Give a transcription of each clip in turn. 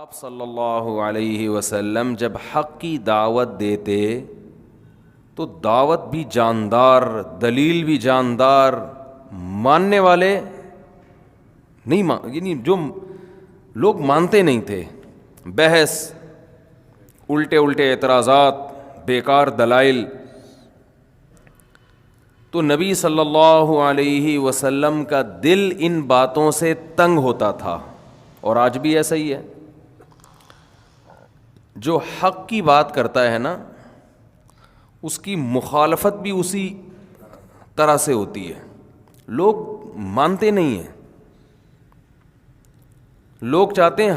آپ صلی اللہ علیہ وسلم جب حق کی دعوت دیتے تو دعوت بھی جاندار، دلیل بھی جاندار، ماننے والے نہیں یعنی جو لوگ مانتے نہیں تھے، بحث، الٹے الٹے اعتراضات، بیکار دلائل، تو نبی صلی اللہ علیہ وسلم کا دل ان باتوں سے تنگ ہوتا تھا، اور آج بھی ایسا ہی ہے۔ جو حق کی بات کرتا ہے نا، اس کی مخالفت بھی اسی طرح سے ہوتی ہے۔ لوگ مانتے نہیں ہیں، لوگ چاہتے ہیں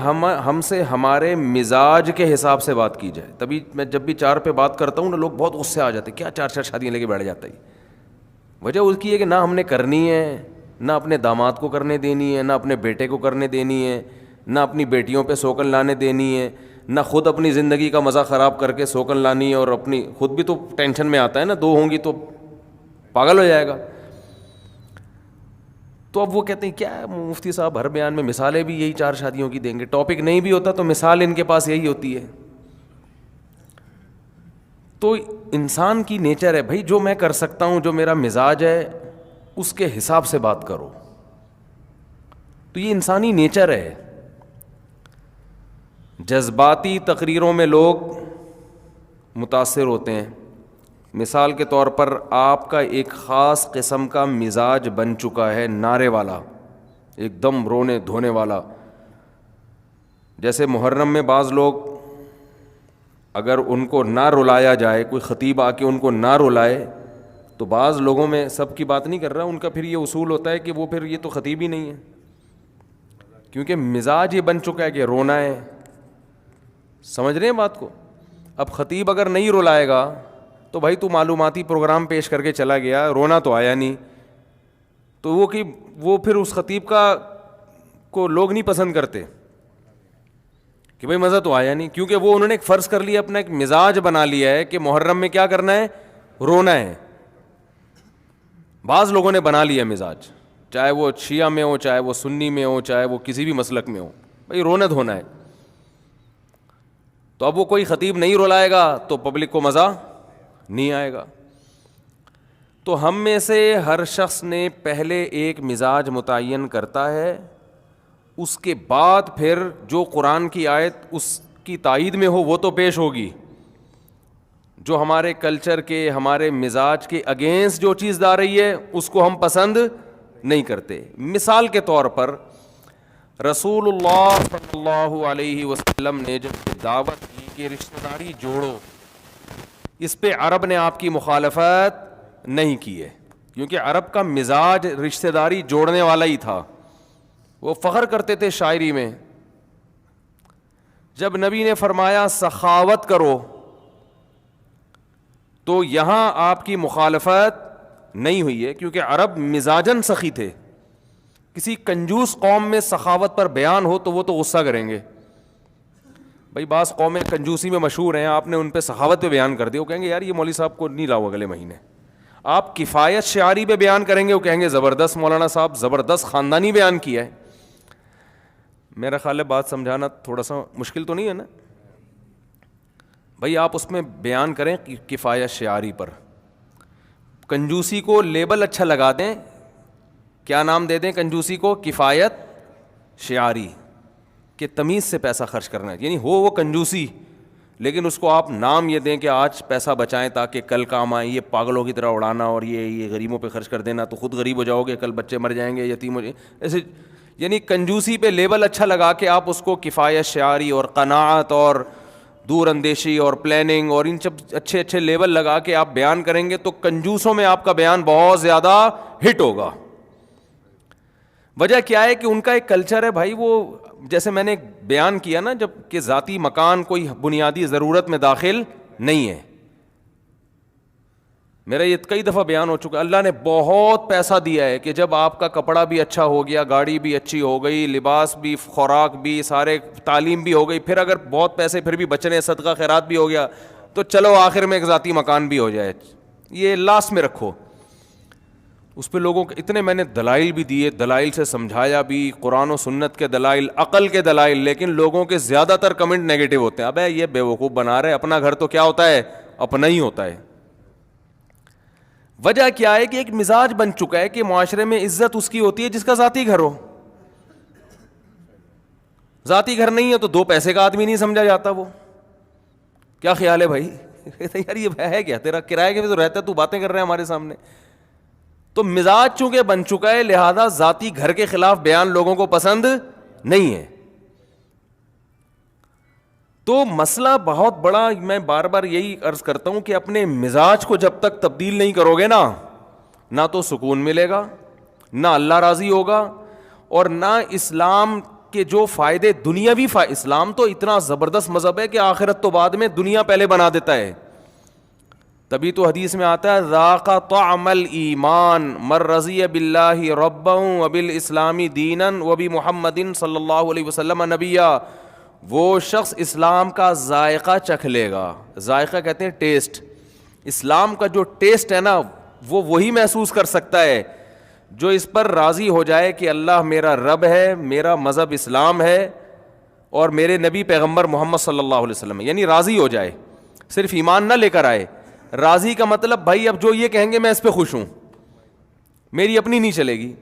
ہم سے ہمارے مزاج کے حساب سے بات کی جائے۔ تبھی میں جب بھی چار پہ بات کرتا ہوں نا، لوگ بہت غصے آ جاتے ہیں، کیا چار چار شادیاں لے کے بیٹھ جاتا ہے۔ وجہ اس کی ہے کہ نہ ہم نے کرنی ہے، نہ اپنے داماد کو کرنے دینی ہے، نہ اپنے بیٹے کو کرنے دینی ہے، نہ اپنی بیٹیوں پہ سوکن لانے دینی ہے، نہ خود اپنی زندگی کا مزہ خراب کر کے سوکن لانی ہے، اور اپنی خود بھی تو ٹینشن میں آتا ہے نا، دو ہوں گی تو پاگل ہو جائے گا۔ تو اب وہ کہتے ہیں کیا مفتی صاحب ہر بیان میں مثالیں بھی یہی چار شادیوں کی دیں گے، ٹاپک نہیں بھی ہوتا تو مثال ان کے پاس یہی ہوتی ہے۔ تو انسان کی نیچر ہے بھائی، جو میں کر سکتا ہوں، جو میرا مزاج ہے، اس کے حساب سے بات کرو۔ تو یہ انسانی نیچر ہے۔ جذباتی تقریروں میں لوگ متاثر ہوتے ہیں۔ مثال کے طور پر آپ کا ایک خاص قسم کا مزاج بن چکا ہے، نعرے والا، ایک دم رونے دھونے والا۔ جیسے محرم میں بعض لوگ اگر ان کو نہ رلایا جائے، کوئی خطیب آ کے ان کو نہ رلائے، تو بعض لوگوں میں، سب کی بات نہیں کر رہا، ان کا پھر یہ اصول ہوتا ہے کہ وہ پھر یہ تو خطیب ہی نہیں ہے، کیونکہ مزاج یہ بن چکا ہے کہ رونا ہے۔ سمجھ رہے ہیں بات کو؟ اب خطیب اگر نہیں رلائے گا تو بھائی تو معلوماتی پروگرام پیش کر کے چلا گیا، رونا تو آیا نہیں، تو وہ پھر اس خطیب کو لوگ نہیں پسند کرتے کہ بھائی مزہ تو آیا نہیں، کیونکہ وہ انہوں نے ایک فرض کر لیا، اپنا ایک مزاج بنا لیا ہے کہ محرم میں کیا کرنا ہے، رونا ہے۔ بعض لوگوں نے بنا لیا مزاج، چاہے وہ شیعہ میں ہو، چاہے وہ سنی میں ہو، چاہے وہ کسی بھی مسلک میں ہو، بھائی رونا دھونا ہے۔ تو اب وہ کوئی خطیب نہیں رلائے گا تو پبلک کو مزہ نہیں آئے گا۔ تو ہم میں سے ہر شخص نے پہلے ایک مزاج متعین کرتا ہے، اس کے بعد پھر جو قرآن کی آیت اس کی تائید میں ہو وہ تو پیش ہوگی۔ جو ہمارے کلچر کے، ہمارے مزاج کے اگینسٹ جو چیز آ رہی ہے اس کو ہم پسند نہیں کرتے۔ مثال کے طور پر رسول اللہ صلی اللہ علیہ وسلم نے جب دعوت کی کہ رشتہ داری جوڑو، اس پہ عرب نے آپ کی مخالفت نہیں کی ہے، کیونکہ عرب کا مزاج رشتہ داری جوڑنے والا ہی تھا۔ وہ فخر کرتے تھے شاعری میں۔ جب نبی نے فرمایا سخاوت کرو، تو یہاں آپ کی مخالفت نہیں ہوئی ہے، کیونکہ عرب مزاجن سخی تھے۔ کسی کنجوس قوم میں سخاوت پر بیان ہو تو وہ تو غصہ کریں گے۔ بھائی بعض قومیں کنجوسی میں مشہور ہیں، آپ نے ان پہ سخاوت پہ بیان کر دیا، وہ کہیں گے یار یہ مولوی صاحب کو نہیں لاؤ اگلے مہینے۔ آپ کفایت شعاری پہ بیان کریں گے، وہ کہیں گے زبردست مولانا صاحب، زبردست خاندانی بیان کیا ہے۔ میرا خیال ہے بات سمجھانا تھوڑا سا مشکل تو نہیں ہے نا؟ بھائی آپ اس میں بیان کریں کفایت شعاری پر، کنجوسی کو لیبل اچھا لگا دیں، کیا نام دے دیں کنجوسی کو؟ کفایت شعاری، کہ تمیز سے پیسہ خرچ کرنا ہے، یعنی ہو وہ کنجوسی لیکن اس کو آپ نام یہ دیں کہ آج پیسہ بچائیں تاکہ کل کام آئیں۔ یہ پاگلوں کی طرح اڑانا اور یہ غریبوں پہ خرچ کر دینا تو خود غریب ہو جاؤ گے، کل بچے مر جائیں گے، یتیم ہو جائیں گے، ایسے یعنی کنجوسی پہ لیبل اچھا لگا کے آپ اس کو کفایت شعاری اور قناعت اور دور اندیشی اور پلاننگ اور ان سب اچھے اچھے لیبل لگا کے آپ بیان کریں گے تو کنجوسوں میں آپ کا بیان بہت زیادہ ہٹ ہوگا۔ وجہ کیا ہے کہ ان کا ایک کلچر ہے بھائی، وہ جیسے میں نے بیان کیا نا جب کہ ذاتی مکان کوئی بنیادی ضرورت میں داخل نہیں ہے۔ میرا یہ کئی دفعہ بیان ہو چکا، اللہ نے بہت پیسہ دیا ہے کہ جب آپ کا کپڑا بھی اچھا ہو گیا، گاڑی بھی اچھی ہو گئی، لباس بھی، خوراک بھی، سارے تعلیم بھی ہو گئی، پھر اگر بہت پیسے پھر بھی بچ رہے ہیں، صدقہ خیرات بھی ہو گیا، تو چلو آخر میں ایک ذاتی مکان بھی ہو جائے، یہ لاس میں رکھو۔ اس پہ لوگوں کے اتنے میں نے دلائل بھی دیے, دلائل سے سمجھایا بھی, قرآن و سنت کے دلائل, عقل کے دلائل, لیکن لوگوں کے زیادہ تر کمنٹ نیگیٹو ہوتے ہیں. ابے یہ بیوقوف بنا رہے, اپنا گھر تو کیا ہوتا ہے, اپنا ہی ہوتا ہے. وجہ کیا ہے کہ ایک مزاج بن چکا ہے کہ معاشرے میں عزت اس کی ہوتی ہے جس کا ذاتی گھر ہو. ذاتی گھر نہیں ہے تو دو پیسے کا آدمی نہیں سمجھا جاتا. وہ کیا خیال ہے بھائی, یار یہ ہے کیا تیرا, کرائے کے بھی تو رہتا ہے, تو باتیں کر رہے ہیں ہمارے سامنے. تو مزاج چونکہ بن چکا ہے, لہذا ذاتی گھر کے خلاف بیان لوگوں کو پسند نہیں ہے. تو مسئلہ بہت بڑا, میں بار بار یہی عرض کرتا ہوں کہ اپنے مزاج کو جب تک تبدیل نہیں کرو گے نا, نہ تو سکون ملے گا, نہ اللہ راضی ہوگا, اور نہ اسلام کے جو فائدے دنیاوی اسلام تو اتنا زبردست مذہب ہے کہ آخرت تو بعد میں, دنیا پہلے بنا دیتا ہے. تبھی تو حدیث میں آتا ہے ذاق طعم الایمان من رضی باللہ ربا وبالاسلام دینا وبمحمد صلی اللہ علیہ وسلم نبیا. وہ شخص اسلام کا ذائقہ چکھ لے گا. ذائقہ کہتے ہیں ٹیسٹ. اسلام کا جو ٹیسٹ ہے نا, وہ وہی محسوس کر سکتا ہے جو اس پر راضی ہو جائے کہ اللہ میرا رب ہے, میرا مذہب اسلام ہے, اور میرے نبی پیغمبر محمد صلی اللہ علیہ وسلم, یعنی راضی ہو جائے, صرف ایمان نہ لے کر آئے. راضی کا مطلب بھائی اب جو یہ کہیں گے میں اس پہ خوش ہوں, میری اپنی نہیں چلے گی.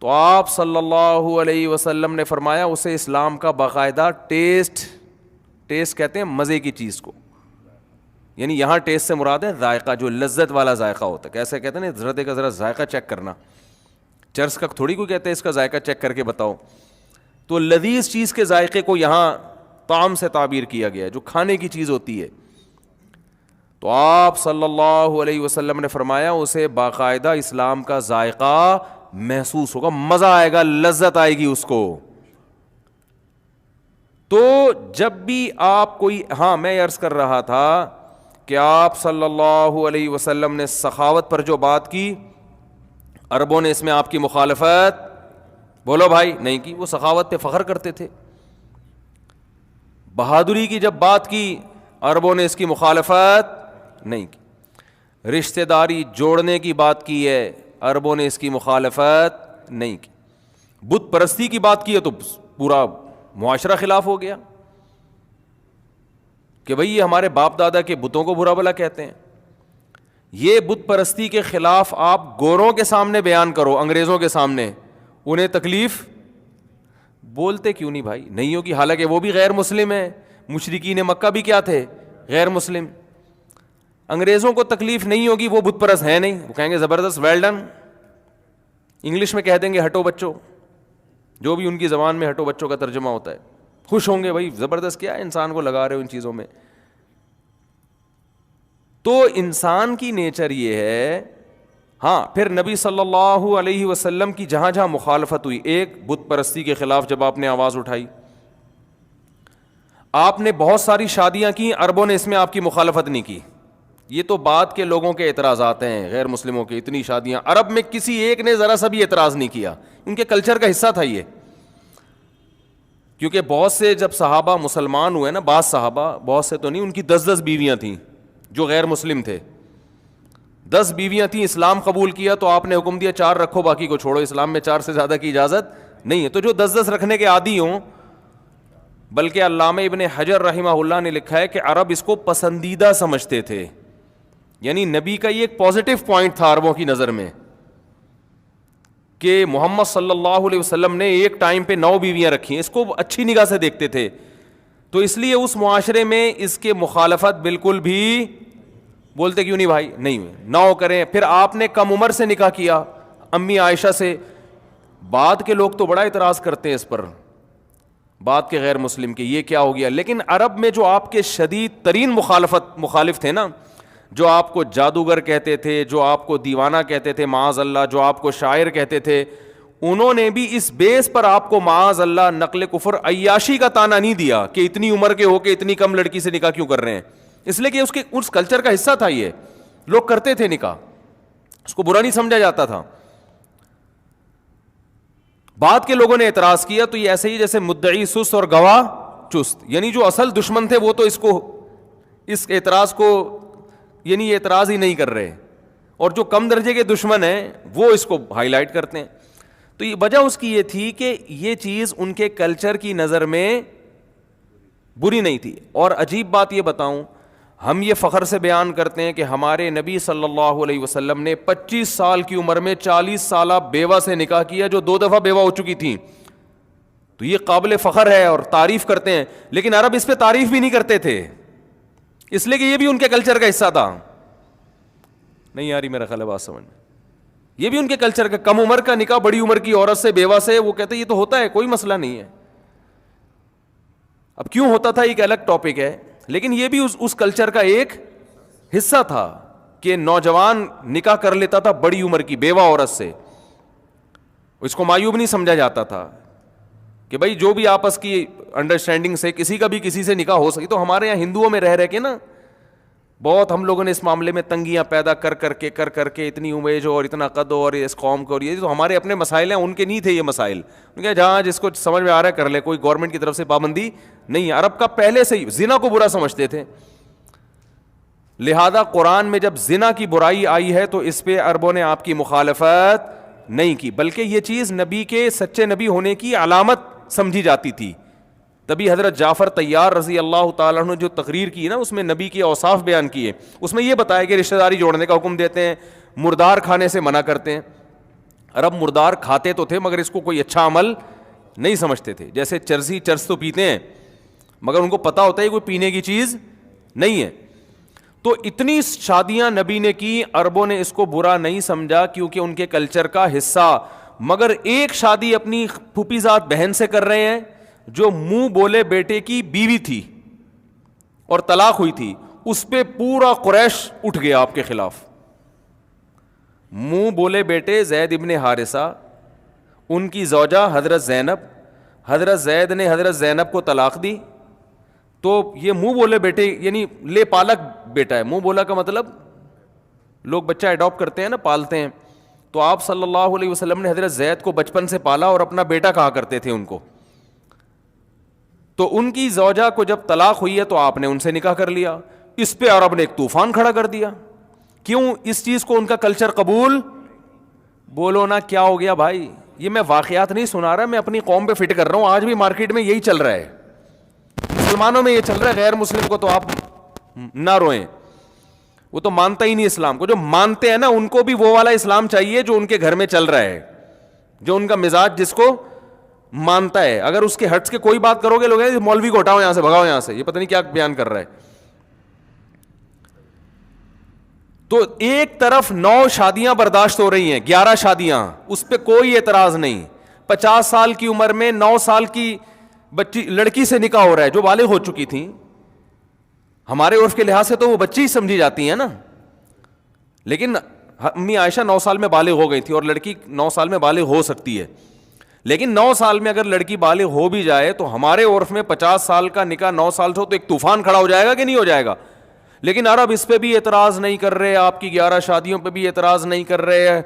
تو آپ صلی اللہ علیہ وسلم نے فرمایا اسے اسلام کا باقاعدہ ٹیسٹ کہتے ہیں مزے کی چیز کو, یعنی یہاں ٹیسٹ سے مراد ہے ذائقہ, جو لذت والا ذائقہ ہوتا ہے. کیسے کہتے ہیں نا, ذرا کا ذرا ذائقہ چیک کرنا, چرس کا تھوڑی کوئی کہتے ہیں اس کا ذائقہ چیک کر کے بتاؤ. تو لذیذ چیز کے ذائقے کو یہاں طعام سے تعبیر کیا گیا ہے, جو کھانے کی چیز ہوتی ہے. تو آپ صلی اللہ علیہ وسلم نے فرمایا اسے باقاعدہ اسلام کا ذائقہ محسوس ہوگا, مزہ آئے گا, لذت آئے گی اس کو. تو جب بھی آپ کوئی, ہاں میں عرض کر رہا تھا کہ آپ صلی اللہ علیہ وسلم نے سخاوت پر جو بات کی, عربوں نے اس میں آپ کی مخالفت, بولو بھائی, نہیں کی. وہ سخاوت پہ فخر کرتے تھے. بہادری کی جب بات کی, عربوں نے اس کی مخالفت نہیں کی. رشتہ داری جوڑنے کی بات کی ہے, عربوں نے اس کی مخالفت نہیں کی. بت پرستی کی بات کی ہے تو پورا معاشرہ خلاف ہو گیا کہ بھئی یہ ہمارے باپ دادا کے بتوں کو برا بھلا کہتے ہیں. یہ بت پرستی کے خلاف آپ گوروں کے سامنے بیان کرو, انگریزوں کے سامنے, انہیں تکلیف بولتے کیوں نہیں بھائی, نہیں ہوگی. حالانکہ وہ بھی غیر مسلم ہیں. مشرکین مکہ بھی کیا تھے, غیر مسلم. انگریزوں کو تکلیف نہیں ہوگی, وہ بت پرست ہیں نہیں, وہ کہیں گے زبردست, ویل ڈن. انگلش میں کہہ دیں گے ہٹو بچوں, جو بھی ان کی زبان میں ہٹو بچوں کا ترجمہ ہوتا ہے. خوش ہوں گے, بھائی زبردست, کیا انسان کو لگا رہے ہو ان چیزوں میں. تو انسان کی نیچر یہ ہے. ہاں پھر نبی صلی اللہ علیہ وسلم کی جہاں جہاں مخالفت ہوئی, ایک بت پرستی کے خلاف جب آپ نے آواز اٹھائی, آپ نے بہت ساری شادیاں کی, عربوں نے اس میں آپ کی مخالفت نہیں کی. یہ تو بعد کے لوگوں کے اعتراضات ہیں, غیر مسلموں کے, اتنی شادیاں. عرب میں کسی ایک نے ذرا سا بھی اعتراض نہیں کیا, ان کے کلچر کا حصہ تھا یہ. کیونکہ بہت سے جب صحابہ مسلمان ہوئے نا, بعض صحابہ, بہت سے تو نہیں, ان کی 10 بیویاں تھیں جو غیر مسلم تھے. 10 بیویاں تھیں, اسلام قبول کیا تو آپ نے حکم دیا 4 رکھو, باقی کو چھوڑو. اسلام میں 4 سے زیادہ کی اجازت نہیں ہے. تو جو 10 رکھنے کے عادی ہوں, بلکہ علامہ ابن حجر رحمہ اللہ نے لکھا ہے کہ عرب اس کو پسندیدہ سمجھتے تھے. یعنی نبی کا یہ ایک پازیٹو پوائنٹ تھا عربوں کی نظر میں کہ محمد صلی اللہ علیہ وسلم نے ایک ٹائم پہ 9 بیویاں رکھی, اس کو اچھی نگاہ سے دیکھتے تھے. تو اس لیے اس معاشرے میں اس کے مخالفت بالکل بھی, بولتے کیوں نہیں بھائی, نہیں ہوئے, 9 کریں. پھر آپ نے کم عمر سے نکاح کیا, امی عائشہ سے. بعد کے لوگ تو بڑا اعتراض کرتے ہیں اس پر, بعد کے غیر مسلم کے, یہ کیا ہو گیا. لیکن عرب میں جو آپ کے شدید ترین مخالف تھے نا, جو آپ کو جادوگر کہتے تھے, جو آپ کو دیوانہ کہتے تھے معاذ اللہ, جو آپ کو شاعر کہتے تھے, انہوں نے بھی اس بیس پر آپ کو معاذ اللہ نقل کفر, عیاشی کا تانا نہیں دیا کہ اتنی عمر کے ہو کے اتنی کم لڑکی سے نکاح کیوں کر رہے ہیں. اس لیے کہ اس کلچر کا حصہ تھا, یہ لوگ کرتے تھے نکاح, اس کو برا نہیں سمجھا جاتا تھا. بعد کے لوگوں نے اعتراض کیا تو یہ ایسے ہی جیسے مدعی سست اور گواہ چست, یعنی جو اصل دشمن تھے وہ تو اس اعتراض کو, یعنی یہ اعتراض ہی نہیں کر رہے, اور جو کم درجے کے دشمن ہیں وہ اس کو ہائی لائٹ کرتے ہیں. تو یہ وجہ اس کی یہ تھی کہ یہ چیز ان کے کلچر کی نظر میں بری نہیں تھی. اور عجیب بات یہ بتاؤں, ہم یہ فخر سے بیان کرتے ہیں کہ ہمارے نبی صلی اللہ علیہ وسلم نے 25 سال کی عمر میں 40 سالہ بیوہ سے نکاح کیا جو 2 دفعہ بیوہ ہو چکی تھیں. تو یہ قابل فخر ہے اور تعریف کرتے ہیں, لیکن عرب اس پہ تعریف بھی نہیں کرتے تھے, اس لیے کہ یہ بھی ان کے کلچر کا حصہ تھا. نہیں آ رہی میرا خیال ہے بات سمجھ میں؟ یہ بھی ان کے کلچر کا, کم عمر کا نکاح بڑی عمر کی عورت سے, بیوہ سے, وہ کہتے ہیں یہ تو ہوتا ہے, کوئی مسئلہ نہیں ہے. اب کیوں ہوتا تھا ایک الگ ٹاپک ہے, لیکن یہ بھی اس کلچر کا ایک حصہ تھا کہ نوجوان نکاح کر لیتا تھا بڑی عمر کی بیوہ عورت سے. اس کو معیوب نہیں سمجھا جاتا تھا کہ بھائی جو بھی آپس کی انڈرسٹینڈنگ سے کسی کا بھی کسی سے نکاح ہو سکی. تو ہمارے یہاں ہندوؤں میں رہ کے نا بہت ہم لوگوں نے اس معاملے میں تنگیاں پیدا کر کے اتنی امیج ہو اور اتنا قد ہو اور اس قوم کو, اور یہ تو ہمارے اپنے مسائل ہیں, ان کے نہیں تھے یہ مسائل. جہاں جس کو سمجھ میں آ رہا ہے کر لے, کوئی گورنمنٹ کی طرف سے پابندی نہیں ہے. عرب کا پہلے سے ہی زنا کو برا سمجھتے تھے, لہذا قرآن میں جب زنا کی برائی آئی ہے تو اس پہ عربوں نے آپ کی مخالفت نہیں کی, بلکہ یہ چیز نبی کے سچے نبی ہونے کی علامت سمجھی جاتی تھی. تبھی حضرت جعفر طیار رضی اللہ تعالیٰ عنہ جو تقریر کی نا, اس میں نبی کے اوصاف بیان کیے. اس میں یہ بتایا کہ رشتہ داری جوڑنے کا حکم دیتے ہیں, مردار کھانے سے منع کرتے ہیں. عرب مردار کھاتے تو تھے مگر اس کو کوئی اچھا عمل نہیں سمجھتے تھے. جیسے چرس تو پیتے ہیں مگر ان کو پتا ہوتا ہے کوئی پینے کی چیز نہیں ہے. تو اتنی شادیاں نبی نے کی, عربوں نے اس کو برا نہیں سمجھا کیونکہ ان کے کلچر کا حصہ. مگر ایک شادی اپنی پھوپھی زاد بہن سے کر رہے ہیں جو منہ بولے بیٹے کی بیوی تھی اور طلاق ہوئی تھی, اس پہ پورا قریش اٹھ گیا آپ کے خلاف. منہ بولے بیٹے زید ابن حارثہ, ان کی زوجہ حضرت زینب, حضرت زید نے حضرت زینب کو طلاق دی. تو یہ منہ بولے بیٹے یعنی لے پالک بیٹا ہے. منہ بولا کا مطلب لوگ بچہ اڈاپٹ کرتے ہیں نا, پالتے ہیں. تو آپ صلی اللہ علیہ وسلم نے حضرت زید کو بچپن سے پالا اور اپنا بیٹا کہا کرتے تھے ان کو. تو ان کی زوجہ کو جب طلاق ہوئی ہے تو آپ نے ان سے نکاح کر لیا. اس پہ عرب نے ایک طوفان کھڑا کر دیا. کیوں؟ اس چیز کو ان کا کلچر قبول. بولو نا کیا ہو گیا بھائی؟ یہ میں واقعات نہیں سنا رہا, میں اپنی قوم پہ فٹ کر رہا ہوں. آج بھی مارکیٹ میں یہی چل رہا ہے, مسلمانوں میں یہ چل رہا ہے. غیر مسلم کو تو آپ نہ روئیں, وہ تو مانتا ہی نہیں اسلام کو. جو مانتے ہیں نا ان کو بھی وہ والا اسلام چاہیے جو ان کے گھر میں چل رہا ہے, جو ان کا مزاج جس کو مانتا ہے. اگر اس کے ہٹس کے کوئی بات کرو گے لوگ مولوی کو ہٹاؤ یہاں سے, بھگاؤ یہاں سے, یہ پتہ نہیں کیا بیان کر رہا ہے. تو ایک طرف 9 شادیاں برداشت ہو رہی ہیں, 11 شادیاں, اس پہ کوئی اعتراض نہیں. 50 سال کی عمر میں 9 سال کی بچی لڑکی سے نکاح ہو رہا ہے جو بالغ ہو چکی تھیں. ہمارے عرف کے لحاظ سے تو وہ بچی ہی سمجھی جاتی ہیں نا, لیکن امی عائشہ 9 سال میں بالغ ہو گئی تھی اور لڑکی 9 سال میں بالغ ہو سکتی ہے. لیکن 9 سال میں اگر لڑکی بالغ ہو بھی جائے تو ہمارے عرف میں 50 سال کا نکاح 9 سال سے ہو تو ایک طوفان کھڑا ہو جائے گا کہ نہیں ہو جائے گا. لیکن عرب اس پہ بھی اعتراض نہیں کر رہے, آپ کی 11 شادیوں پہ بھی اعتراض نہیں کر رہے,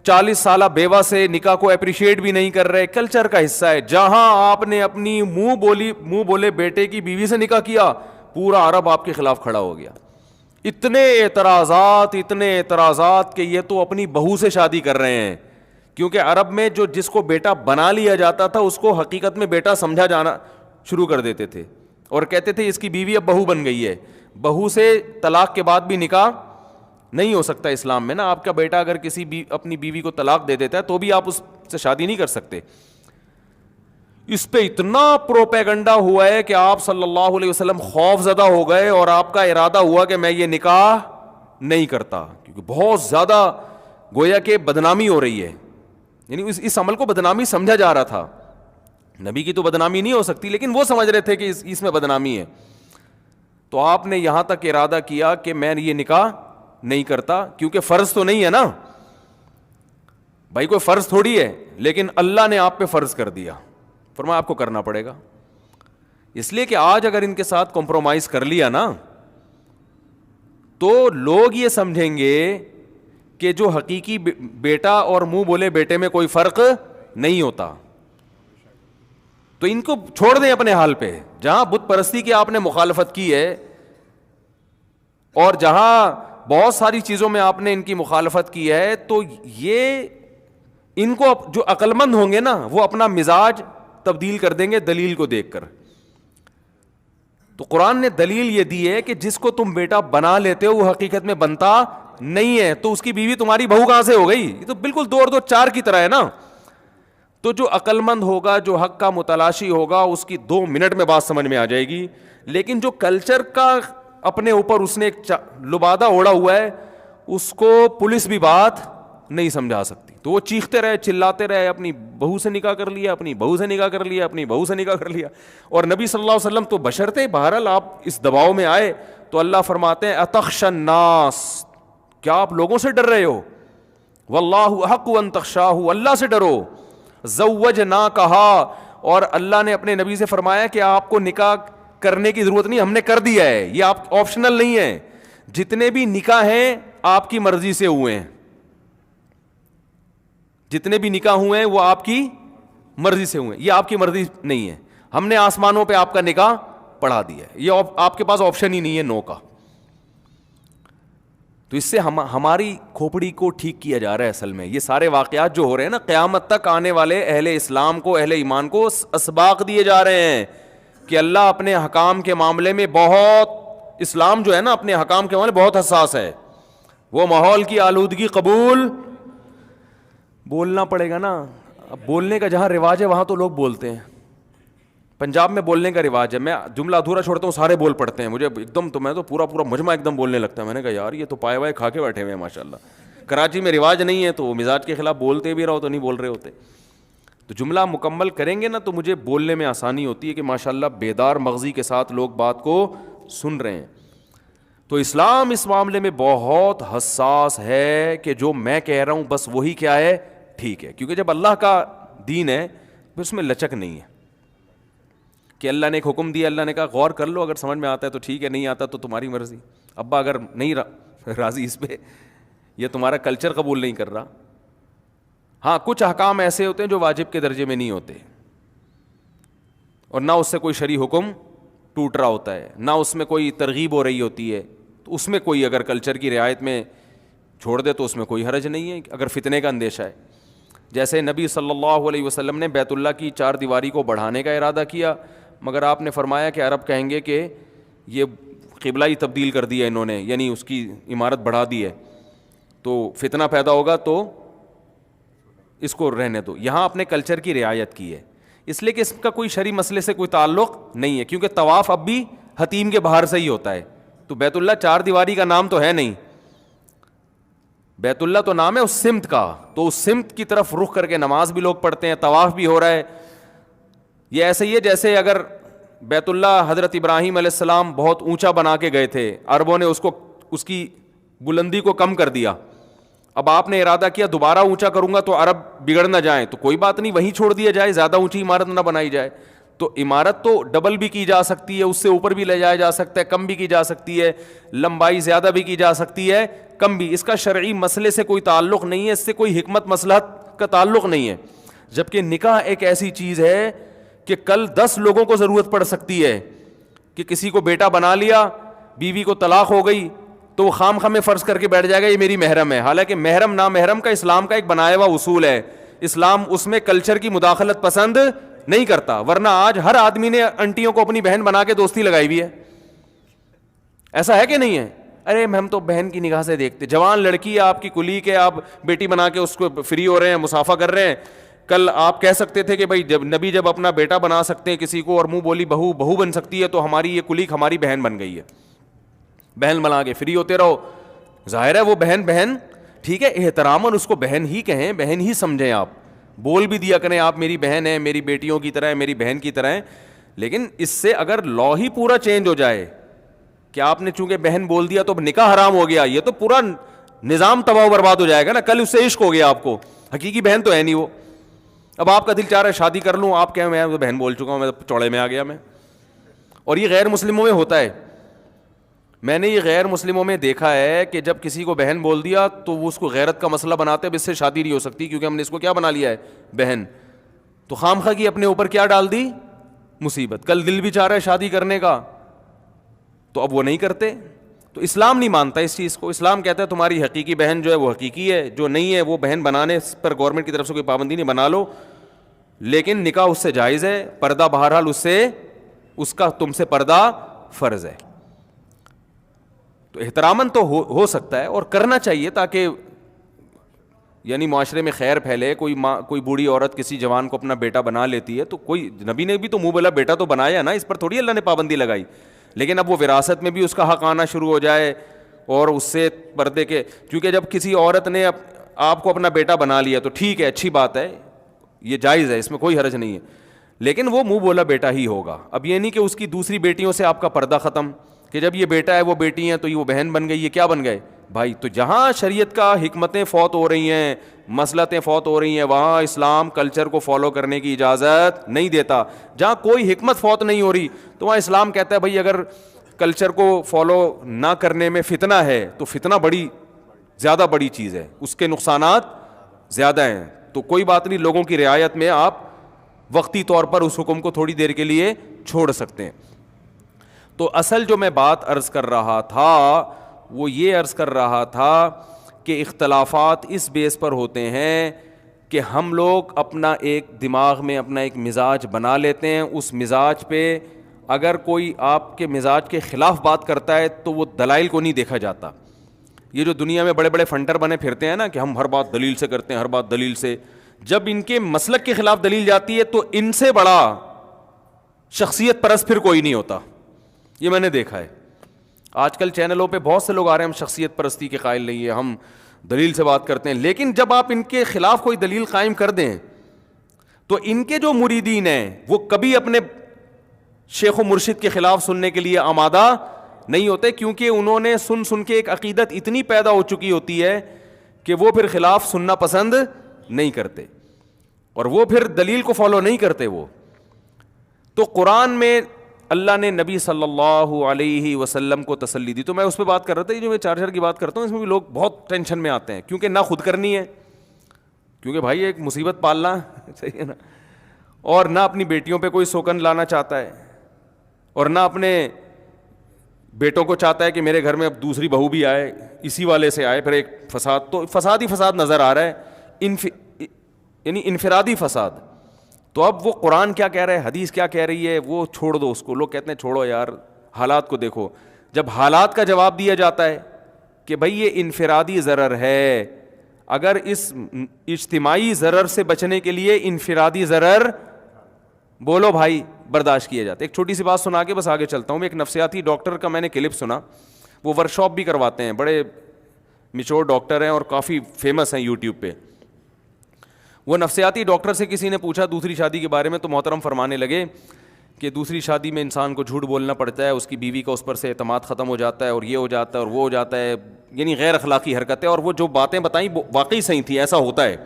40 سالہ بیوہ سے نکاح کو اپریشیٹ بھی نہیں کر رہے. کلچر کا حصہ ہے. جہاں آپ نے اپنی منہ بولے بیٹے کی بیوی سے نکاح کیا, پورا عرب آپ کے خلاف کھڑا ہو گیا. اتنے اعتراضات کہ یہ تو اپنی بہو سے شادی کر رہے ہیں. کیونکہ عرب میں جو جس کو بیٹا بنا لیا جاتا تھا اس کو حقیقت میں بیٹا سمجھا جانا شروع کر دیتے تھے اور کہتے تھے اس کی بیوی اب بہو بن گئی ہے. بہو سے طلاق کے بعد بھی نکاح نہیں ہو سکتا اسلام میں نا. آپ کا بیٹا اگر اپنی بیوی کو طلاق دے دیتا ہے تو بھی آپ اس سے شادی نہیں کر سکتے. اس پہ اتنا پروپیگنڈا ہوا ہے کہ آپ صلی اللہ علیہ وسلم خوف زدہ ہو گئے اور آپ کا ارادہ ہوا کہ میں یہ نکاح نہیں کرتا, کیونکہ بہت زیادہ گویا کہ بدنامی ہو رہی ہے. یعنی اس عمل کو بدنامی سمجھا جا رہا تھا. نبی کی تو بدنامی نہیں ہو سکتی, لیکن وہ سمجھ رہے تھے کہ اس میں بدنامی ہے. تو آپ نے یہاں تک ارادہ کیا کہ میں یہ نکاح نہیں کرتا, کیونکہ فرض تو نہیں ہے نا بھائی, کوئی فرض تھوڑی ہے, لیکن اللہ نے آپ پہ فرض کر دیا, فرمایا آپ کو کرنا پڑے گا. اس لیے کہ آج اگر ان کے ساتھ کمپرومائز کر لیا نا تو لوگ یہ سمجھیں گے کہ جو حقیقی بیٹا اور منہ بولے بیٹے میں کوئی فرق نہیں ہوتا. تو ان کو چھوڑ دیں اپنے حال پہ. جہاں بت پرستی کی آپ نے مخالفت کی ہے اور جہاں بہت ساری چیزوں میں آپ نے ان کی مخالفت کی ہے, تو یہ ان کو جو عقل مند ہوں گے نا وہ اپنا مزاج تبدیل کر دیں گے دلیل کو دیکھ کر. تو قرآن نے دلیل یہ دی ہے کہ جس کو تم بیٹا بنا لیتے ہو وہ حقیقت میں بنتا نہیں ہے, تو اس کی بیوی تمہاری بہو کہاں سے ہو گئی؟ یہ تو بالکل 2 اور 2 4 کی طرح ہے نا. تو جو عقل مند ہوگا, جو حق کا متلاشی ہوگا, اس کی 2 منٹ میں بات سمجھ میں آ جائے گی. لیکن جو کلچر کا اپنے اوپر اس نے ایک لبادہ اوڑا ہوا ہے, اس کو پولیس بھی بات نہیں سمجھا سکتی. تو وہ چیختے رہے, چلاتے رہے, اپنی بہو سے نکاح کر لیا, اپنی بہو سے نکاح کر لیا, اپنی بہو سے نکاح کر لیا. اور نبی صلی اللہ علیہ وسلم تو بشر تھے. بہرحال آپ اس دباؤ میں آئے تو اللہ فرماتے ہیں اتخشى الناس, کیا آپ لوگوں سے ڈر رہے ہو؟ واللہ احق ان تخشاہ, اللہ سے ڈرو. زوجنا کہا, اور اللہ نے اپنے نبی سے فرمایا کہ آپ کو نکاح کرنے کی ضرورت نہیں, ہم نے کر دیا ہے, یہ آپ آپشنل نہیں ہے. جتنے بھی نکاح ہیں آپ کی مرضی سے ہوئے ہیں, جتنے بھی نکاح ہوئے ہیں وہ آپ کی مرضی سے ہوئے ہیں, یہ آپ کی مرضی نہیں ہے. ہم نے آسمانوں پہ آپ کا نکاح پڑھا دیا ہے, یہ آپ کے پاس آپشن ہی نہیں ہے نو کا. تو اس سے ہماری کھوپڑی کو ٹھیک کیا جا رہا ہے. اصل میں یہ سارے واقعات جو ہو رہے ہیں نا, قیامت تک آنے والے اہل اسلام کو, اہل ایمان کو اسباق دیے جا رہے ہیں کہ اللہ اپنے حکام کے معاملے میں بہت, اسلام جو ہے نا اپنے حکام کے معاملے بہت حساس ہے. وہ ماحول کی آلودگی قبول بولنا پڑے گا نا. اب بولنے کا جہاں رواج ہے وہاں تو لوگ بولتے ہیں. پنجاب میں بولنے کا رواج ہے, میں جملہ ادھورا چھوڑتا ہوں, سارے بول پڑتے ہیں. مجھے ایک دم, تو میں تو پورا مجمع ایک دم بولنے لگتا ہے. میں نے کہا یار یہ تو پائے وائے کھا کے بیٹھے ہوئے ہیں ماشاء اللہ. کراچی میں رواج نہیں ہے تو وہ مزاج کے خلاف بولتے بھی رہو تو نہیں بول رہے ہوتے. تو جملہ مکمل کریں گے نا تو مجھے بولنے میں آسانی ہوتی ہے کہ ماشاء اللہ بیدار مغزی کے ساتھ لوگ بات کو سن رہے ہیں. تو اسلام اس معاملے میں بہت حساس ہے کہ جو میں کہہ رہا ہوں بس وہی کیا ہے ٹھیک ہے. کیونکہ جب اللہ کا دین ہے پھر اس میں لچک نہیں ہے کہ اللہ نے ایک حکم دیا, اللہ نے کہا غور کر لو, اگر سمجھ میں آتا ہے تو ٹھیک ہے, نہیں آتا تو تمہاری مرضی. ابا اگر نہیں راضی اس پہ, یہ تمہارا کلچر قبول نہیں کر رہا. ہاں کچھ احکام ایسے ہوتے ہیں جو واجب کے درجے میں نہیں ہوتے, اور نہ اس سے کوئی شرعی حکم ٹوٹ رہا ہوتا ہے, نہ اس میں کوئی ترغیب ہو رہی ہوتی ہے, تو اس میں کوئی اگر کلچر کی رعایت میں چھوڑ دے تو اس میں کوئی حرج نہیں ہے اگر فتنے کا اندیشہ ہے. جیسے نبی صلی اللہ علیہ وسلم نے بیت اللہ کی 4 دیواری کو بڑھانے کا ارادہ کیا, مگر آپ نے فرمایا کہ عرب کہیں گے کہ یہ قبلہ ہی تبدیل کر دیا انہوں نے, یعنی اس کی عمارت بڑھا دی ہے, تو فتنہ پیدا ہوگا تو اس کو رہنے دو. یہاں اپنے کلچر کی رعایت کی ہے, اس لیے کہ اس کا کوئی شرعی مسئلے سے کوئی تعلق نہیں ہے, کیونکہ طواف اب بھی حتیم کے باہر سے ہی ہوتا ہے. تو بیت اللہ 4 دیواری کا نام تو ہے نہیں, بیت اللہ تو نام ہے اس سمت کا, تو اس سمت کی طرف رخ کر کے نماز بھی لوگ پڑھتے ہیں, طواف بھی ہو رہا ہے. یہ ایسے ہی ہے جیسے اگر بیت اللہ حضرت ابراہیم علیہ السلام بہت اونچا بنا کے گئے تھے, عربوں نے اس کی بلندی کو کم کر دیا, اب آپ نے ارادہ کیا دوبارہ اونچا کروں گا تو عرب بگڑ نہ جائیں, تو کوئی بات نہیں وہیں چھوڑ دیا جائے, زیادہ اونچی عمارت نہ بنائی جائے. تو عمارت تو ڈبل بھی کی جا سکتی ہے, اس سے اوپر بھی لے جایا جا سکتا ہے, کم بھی کی جا سکتی ہے, لمبائی زیادہ بھی کی جا سکتی ہے, کم بھی. اس کا شرعی مسئلے سے کوئی تعلق نہیں ہے, اس سے کوئی حکمت مصلحت کا تعلق نہیں ہے. جبکہ نکاح ایک ایسی چیز ہے کہ کل 10 لوگوں کو ضرورت پڑ سکتی ہے کہ کسی کو بیٹا بنا لیا, بیوی کو طلاق ہو گئی, تو وہ خام خواہ میں فرض کر کے بیٹھ جائے گا یہ میری محرم ہے. حالانکہ محرم نامحرم کا اسلام کا ایک بنایا ہوا اصول ہے, اسلام اس میں کلچر کی مداخلت پسند نہیں کرتا. ورنہ آج ہر آدمی نے انٹیوں کو اپنی بہن بنا کے دوستی لگائی ہوئی ہے, ایسا ہے کہ نہیں ہے؟ ارے ہم تو بہن کی نگاہ سے دیکھتے, جوان لڑکی ہے آپ کی کلی کے, آپ بیٹی بنا کے اس کو فری ہو رہے ہیں, مسافہ کر رہے ہیں. کل آپ کہہ سکتے تھے کہ بھائی جب نبی جب اپنا بیٹا بنا سکتے ہیں کسی کو, اور منہ بولی بہو بن سکتی ہے, تو ہماری یہ کلیگ ہماری بہن بن گئی ہے, بہن بنا کے فری ہوتے رہو. ظاہر ہے وہ بہن ٹھیک ہے, احتراماً اس کو بہن ہی کہیں, بہن ہی سمجھیں, آپ بول بھی دیا کریں آپ میری بہن ہے, میری بیٹیوں کی طرح ہے, میری بہن کی طرح ہے. لیکن اس سے اگر لا ہی پورا چینج ہو جائے کہ آپ نے چونکہ بہن بول دیا تو نکاح حرام ہو گیا, یہ تو پورا نظام تباہ و برباد ہو جائے گا نا. کل اس سے عشق ہو گیا آپ کو, حقیقی بہن تو ہے نہیں وہ. اب آپ کا دل چاہ رہا ہے شادی کر لوں, آپ کہیں میں تو بہن بول چکا ہوں, میں تو چوڑے میں آ گیا میں. اور یہ غیر مسلموں میں ہوتا ہے, میں نے یہ غیر مسلموں میں دیکھا ہے کہ جب کسی کو بہن بول دیا تو وہ اس کو غیرت کا مسئلہ بناتے ہیں, اب اس سے شادی نہیں ہو سکتی کیونکہ ہم نے اس کو کیا بنا لیا ہے بہن. تو خام خواہ کی اپنے اوپر کیا ڈال دی مصیبت. کل دل بھی چاہ رہا ہے شادی کرنے کا تو اب وہ نہیں کرتے. تو اسلام نہیں مانتا اس چیز کو. اسلام کہتا ہے تمہاری حقیقی بہن جو ہے وہ حقیقی ہے, جو نہیں ہے وہ بہن بنانے پر گورنمنٹ کی طرف سے کوئی پابندی نہیں, بنا لو, لیکن نکاح اس سے جائز ہے, پردہ بہرحال اس کا تم سے پردہ فرض ہے. تو احتراماً تو ہو سکتا ہے اور کرنا چاہیے تاکہ یعنی معاشرے میں خیر پھیلے. کوئی بوڑھی عورت کسی جوان کو اپنا بیٹا بنا لیتی ہے تو کوئی, نبی نے بھی تو منہ بولا بیٹا تو بنایا نا, اس پر تھوڑی اللہ نے پابندی لگائی. لیکن اب وہ وراثت میں بھی اس کا حق آنا شروع ہو جائے اور اس سے پردے کے, کیونکہ جب کسی عورت نے آپ کو اپنا بیٹا بنا لیا تو ٹھیک ہے, اچھی بات ہے, یہ جائز ہے, اس میں کوئی حرج نہیں ہے, لیکن وہ منہ بولا بیٹا ہی ہوگا. اب یہ نہیں کہ اس کی دوسری بیٹیوں سے آپ کا پردہ ختم, کہ جب یہ بیٹا ہے وہ بیٹی ہیں تو یہ وہ بہن بن گئی, یہ کیا بن گئے بھائی. تو جہاں شریعت کا حکمتیں فوت ہو رہی ہیں, مصلحتیں فوت ہو رہی ہیں, وہاں اسلام کلچر کو فالو کرنے کی اجازت نہیں دیتا. جہاں کوئی حکمت فوت نہیں ہو رہی تو وہاں اسلام کہتا ہے بھائی اگر کلچر کو فالو نہ کرنے میں فتنہ ہے تو فتنہ زیادہ بڑی چیز ہے, اس کے نقصانات زیادہ ہیں. تو کوئی بات نہیں, لوگوں کی رعایت میں آپ وقتی طور پر اس حکم کو تھوڑی دیر کے لیے چھوڑ سکتے ہیں. تو اصل جو میں بات عرض کر رہا تھا وہ یہ عرض کر رہا تھا کہ اختلافات اس بیس پر ہوتے ہیں کہ ہم لوگ اپنا ایک دماغ میں اپنا ایک مزاج بنا لیتے ہیں, اس مزاج پہ اگر کوئی آپ کے مزاج کے خلاف بات کرتا ہے تو وہ دلائل کو نہیں دیکھا جاتا. یہ جو دنیا میں بڑے بڑے فنٹر بنے پھرتے ہیں نا کہ ہم ہر بات دلیل سے کرتے ہیں, ہر بات دلیل سے, جب ان کے مسلک کے خلاف دلیل جاتی ہے تو ان سے بڑا شخصیت پرست پھر کوئی نہیں ہوتا. یہ میں نے دیکھا ہے. آج کل چینلوں پہ بہت سے لوگ آ رہے ہیں ہم شخصیت پرستی کے قائل نہیں ہیں, ہم دلیل سے بات کرتے ہیں, لیکن جب آپ ان کے خلاف کوئی دلیل قائم کر دیں تو ان کے جو مریدین ہیں وہ کبھی اپنے شیخ و مرشد کے خلاف سننے کے لیے آمادہ نہیں ہوتے, کیونکہ انہوں نے سن کے ایک عقیدت اتنی پیدا ہو چکی ہوتی ہے کہ وہ پھر خلاف سننا پسند نہیں کرتے اور وہ پھر دلیل کو فالو نہیں کرتے. وہ تو قرآن میں اللہ نے نبی صلی اللہ علیہ وسلم کو تسلی دی. تو میں اس پہ بات کر رہا تھا, یہ جو میں چارجر کی بات کرتا ہوں اس میں بھی لوگ بہت ٹینشن میں آتے ہیں, کیونکہ نہ خود کرنی ہے, کیونکہ بھائی ایک مصیبت پالنا صحیح ہے نا, اور نہ اپنی بیٹیوں پہ کوئی سوکن لانا چاہتا ہے, اور نہ اپنے بیٹوں کو چاہتا ہے کہ میرے گھر میں اب دوسری بہو بھی آئے, اسی والے سے آئے, پھر ایک فساد, تو فساد ہی فساد نظر آ رہا ہے, یعنی انفرادی فساد. تو اب وہ قرآن کیا کہہ رہا ہے, حدیث کیا کہہ رہی ہے, وہ چھوڑ دو اس کو. لوگ کہتے ہیں چھوڑو یار, حالات کو دیکھو. جب حالات کا جواب دیا جاتا ہے کہ بھائی یہ انفرادی ضرر ہے, اگر اس اجتماعی ضرر سے بچنے کے لیے انفرادی ضرر بولو بھائی برداشت کیا جاتا ہے. ایک چھوٹی سی بات سنا کے بس آگے چلتا ہوں. میں ایک نفسیاتی ڈاکٹر کا میں نے کلپ سنا, وہ ورک شاپ بھی کرواتے ہیں, بڑے میچور ڈاکٹر ہیں اور کافی فیمس ہیں یوٹیوب پہ. وہ نفسیاتی ڈاکٹر سے کسی نے پوچھا دوسری شادی کے بارے میں, تو محترم فرمانے لگے کہ دوسری شادی میں انسان کو جھوٹ بولنا پڑتا ہے, اس کی بیوی کا اس پر سے اعتماد ختم ہو جاتا ہے, اور یہ ہو جاتا ہے اور وہ ہو جاتا ہے, یعنی غیر اخلاقی حرکتیں. اور وہ جو باتیں بتائیں واقعی صحیح تھیں. ایسا ہوتا ہے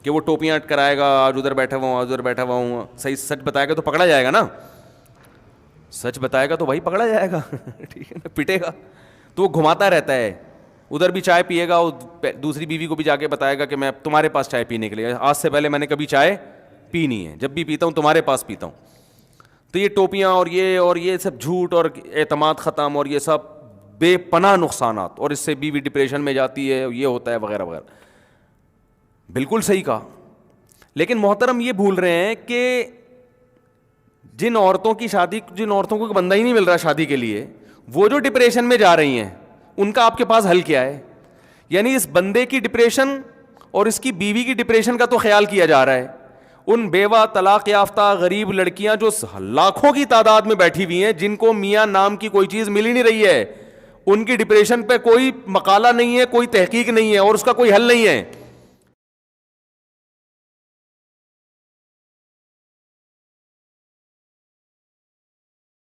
کہ وہ ٹوپیاں کرائے گا, آج ادھر بیٹھا ہوا ہوں, آج ادھر بیٹھا ہوا ہوں, صحیح سچ بتائے گا تو پکڑا جائے گا نا, سچ بتائے گا تو بھائی پکڑا جائے گا, ٹھیک ہے نا, پٹے گا. تو وہ گھماتا رہتا ہے, ادھر بھی چائے پیے گا, دوسری بیوی کو بھی جا کے بتائے گا کہ میں تمہارے پاس چائے پینے کے لیے, آج سے پہلے میں نے کبھی چائے پی نہیں ہے, جب بھی پیتا ہوں تمہارے پاس پیتا ہوں. تو یہ ٹوپیاں اور یہ سب جھوٹ اور اعتماد ختم اور یہ سب بے پناہ نقصانات, اور اس سے بیوی ڈپریشن میں جاتی ہے, یہ ہوتا ہے وغیرہ وغیرہ. بالکل صحیح کہا, لیکن محترم یہ بھول رہے ہیں کہ جن عورتوں کو بندہ ہی نہیں مل رہا شادی کے لیے, وہ جو ڈپریشن میں جا رہی ہیں, ان کا آپ کے پاس حل کیا ہے؟ یعنی اس بندے کی ڈپریشن اور اس کی بیوی کی ڈپریشن کا تو خیال کیا جا رہا ہے. ان بیوہ, طلاق یافتہ, غریب لڑکیاں جو لاکھوں کی تعداد میں بیٹھی ہوئی ہیں, جن کو میاں نام کی کوئی چیز مل ہی نہیں رہی ہے, ان کی ڈپریشن پہ کوئی مقالہ نہیں ہے, کوئی تحقیق نہیں ہے اور اس کا کوئی حل نہیں ہے.